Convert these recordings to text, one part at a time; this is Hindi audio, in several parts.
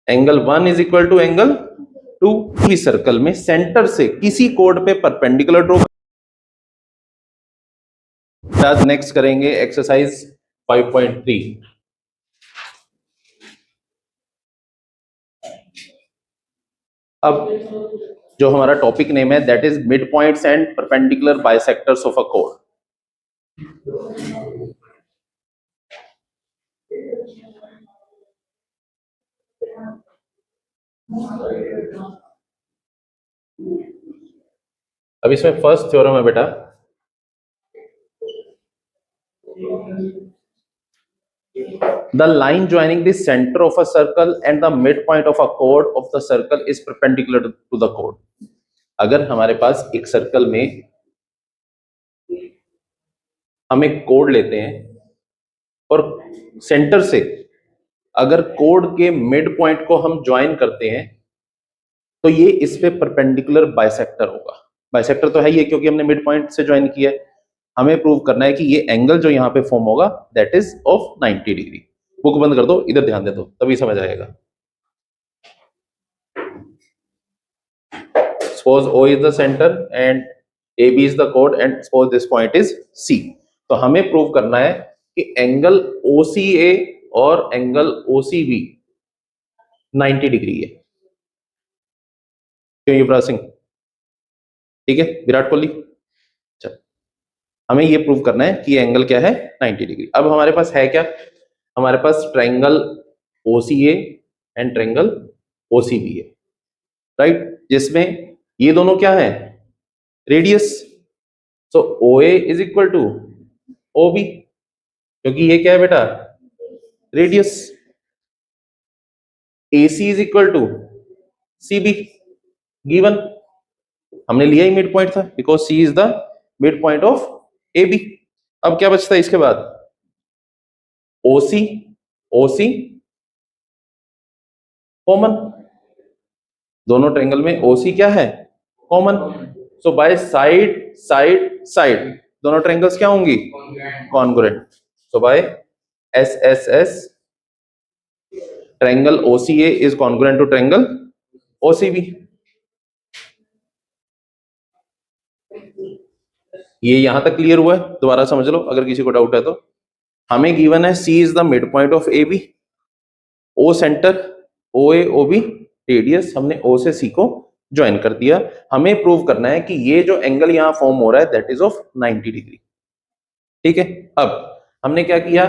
Angle 1 is equal to angle 2। इस सर्कल में सेंटर से किसी कोड पे परपेंडिकुलर ड्रॉ। नेक्स्ट करेंगे एक्सरसाइज 5.3। अब जो हमारा टॉपिक नेम है that is mid points and perpendicular bisectors of a कोड। अब इसमें फर्स्ट थ्योरम है बेटा, the line joining the center of a circle and the midpoint of a chord of the circle is perpendicular to the chord। अगर हमारे पास एक सर्कल में हम एक कोड लेते हैं और सेंटर से अगर कोड के मिड पॉइंट को हम ज्वाइन करते हैं तो ये इस पे परपेंडिकुलर बाइसेक्टर होगा। बाइसेक्टर तो है ये क्योंकि हमने मिड पॉइंट से ज्वाइन किया है। हमें प्रूव करना है कि ये एंगल जो यहाँ पे फॉर्म होगा that is of 90 degree. Book बंद कर दो, इधर ध्यान दे दो, तभी समझ आएगा। Suppose O is the centre and AB is the code and suppose this point is C। तो हमें प्रूव करना है कि एंगल OCA और एंगल OCB 90 डिग्री है। क्यों युवराज सिंह? ठीक है, विराट कोहली। चल, हमें ये प्रूव करना है कि एंगल क्या है 90 डिग्री। अब हमारे पास है क्या? हमारे पास triangle OCA and triangle OCB है, राइट, जिसमें ये दोनों क्या है? Radius. So OA is equal to OB, क्योंकि ये क्या है बेटा? Radius. AC is equal to CB, given. हमने लिया ही मिड पॉइंट था because C is the mid point of AB। अब क्या बचता है इसके बाद? OC common. दोनों ट्रायंगल में OC क्या है? Common. So by side side side दोनों ट्रायंगल्स क्या होंगी? Congruent. So by SSS triangle OCA is congruent to triangle OCB। ये यहां तक क्लियर हुआ है? दोबारा समझ लो अगर किसी को डाउट है तो। हमें गिवन है C is the mid point of AB, O centre, OA OB radius. हमने O से C को ज्वाइन कर दिया। हमें प्रूव करना है कि ये जो एंगल यहां फॉर्म हो रहा है दैट इज ऑफ 90 डिग्री। ठीक है, अब हमने क्या किया?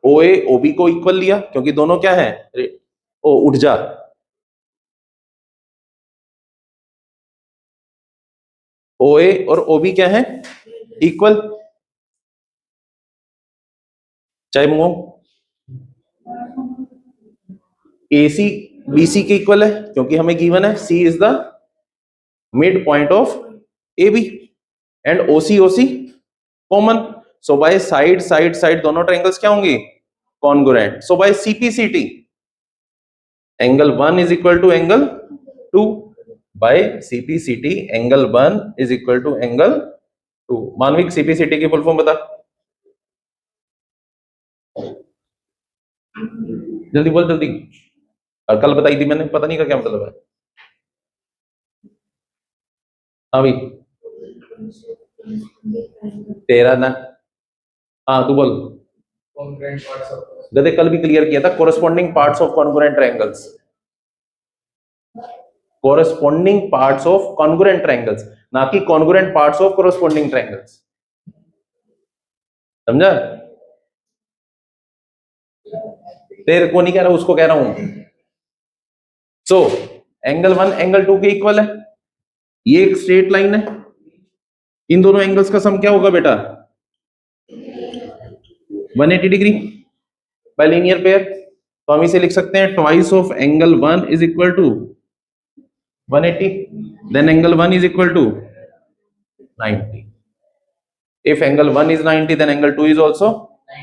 OA OB को इक्वल लिया क्योंकि दोनों क्या है? ओ उठ जा। OA और OB क्या है? इक्वल। चाहे वो AC BC के इक्वल है क्योंकि हमें गिवन है C is the mid point of AB and OC common. So by side side side दोनों ट्रायंगल्स क्या होंगे? Congruent. So by CPCT angle 1 is equal to angle 2। By CPCT angle 1 is equal to angle 2। Manvik CPCT की फुल फॉर्म बता, जल्दी बोल जल्दी। और कल बताई थी मैंने, पता नहीं का क्या मतलब है। हाँ भाई, तेरा ना, हाँ तू बोल। गधे कल भी क्लियर किया था, corresponding parts of congruent triangles. Corresponding parts of congruent triangles, ना कि congruent parts of corresponding triangles. समझा? तेरे को नहीं कह रहा, उसको कह रहा हूं। सो एंगल 1 एंगल 2 के इक्वल है। ये एक स्ट्रेट लाइन है, इन दोनों एंगल्स का सम क्या होगा बेटा? 180 डिग्री बाय लीनियर पेयर। तो हम इसे लिख सकते हैं twice of angle 1 is equal to 180, then angle 1 is equal to 90. If angle 1 is 90, then angle 2 is also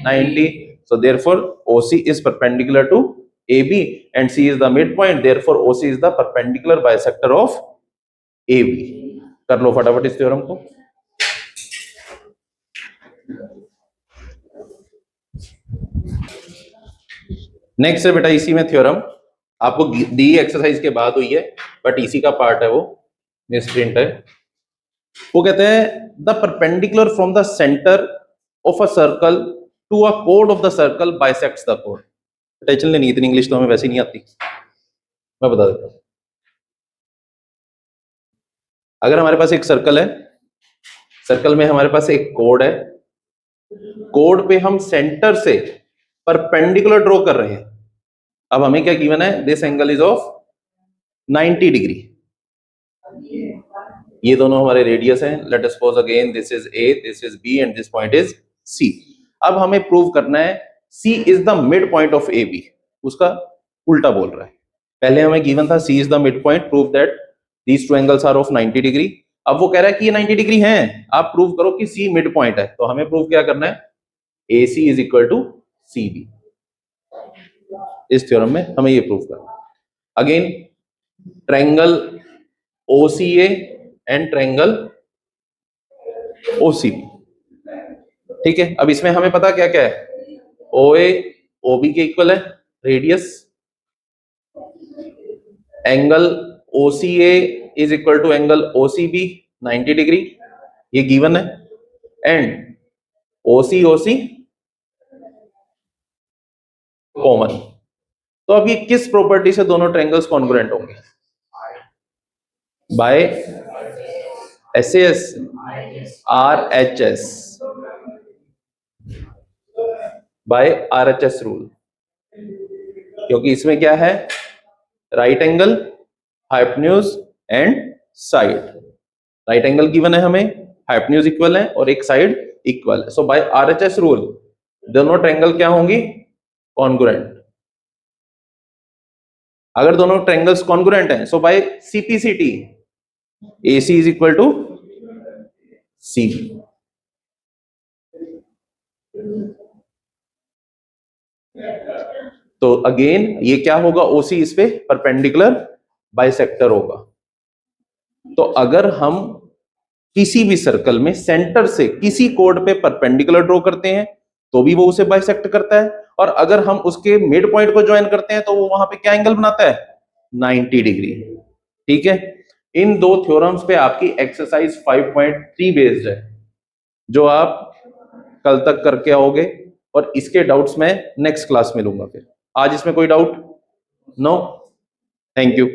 90. So therefore OC is perpendicular to AB and C is the midpoint, therefore OC is the perpendicular bisector of AB। कर लो फटाफट इस थ्योरम को। नेक्स्ट है बेटा इसी में थ्योरम आपको दी एक्सरसाइज के बाद हुई है, बट इसी का पार्ट है वो, मिसप्रिंट है। वो कहते हैं the perpendicular from the centre of a circle to a code of the circle bisects the code. Tension लेनी, इतनी इंग्लिश तो हमें वैसे ही नहीं आती, मैं बता देता हूं। अगर हमारे पास एक सर्कल है, सर्कल में हमारे पास एक कोड है, कोड पे हम सेंटर से परपेंडिकुलर ड्रॉ कर रहे हैं। अब हमें क्या गिवन है, this angle is of 90 degree. ये दोनों हमारे रेडियस हैं। Let us suppose again this is A, this is B and this point is C. अब हमें प्रूव करना है C is the mid point of A B, उसका उल्टा बोल रहा है। पहले हमें गिवन था C is the mid point, prove that these two angles are of 90 degree. अब वो कह रहा है कि ये 90 डिग्री हैं, आप प्रूव करो कि सी मिड पॉइंट है। तो हमें प्रूव क्या करना है, A C is equal to C B. इस थ्योरम में हमें ये प्रूव करना है। Again triangle OCA and triangle OCB, ठीक है। अब इसमें हमें पता क्या क्या है, OA OB के इक्वल है radius, angle OCA is equal to angle OCB 90 degree, ये गिवन है, एंड OC कॉमन। तो अब ये किस प्रॉपर्टी से दोनों ट्रायंगल्स कॉन्ग्रुएंट होंगे, by SAS RHS, by RHS rule. क्योंकि इसमें क्या है, right angle, hypotenuse and side. Right angle given है हमें, हाइपोटेन्यूज इक्वल है और एक साइड इक्वल है। सो बाय RHS रूल दोनों ट्रायंगल क्या होंगी, कॉन्ग्रुएंट। अगर दोनों ट्रायंगल्स कॉन्ग्रुएंट हैं, so by CPCT AC is equal to CB। तो अगेन ये क्या होगा, OC इस पे परपेंडिकुलर बाइसेक्टर होगा। तो अगर हम किसी भी सर्कल में सेंटर से किसी कोड पे परपेंडिकुलर ड्रॉ करते हैं तो भी वो उसे बाइसेक्ट करता है, और अगर हम उसके मिड पॉइंट को ज्वाइन करते हैं तो वो वहां पे क्या एंगल बनाता है, 90 डिग्री। ठीक है, इन दो थ्योरम्स पे आपकी एक्सरसाइज 5.3 बेस्ड है, जो आप कल तक करके आओगे, और इसके डाउट्स मैं नेक्स्ट क्लास में लूंगा। फिर आज इसमें कोई डाउट? No, thank you.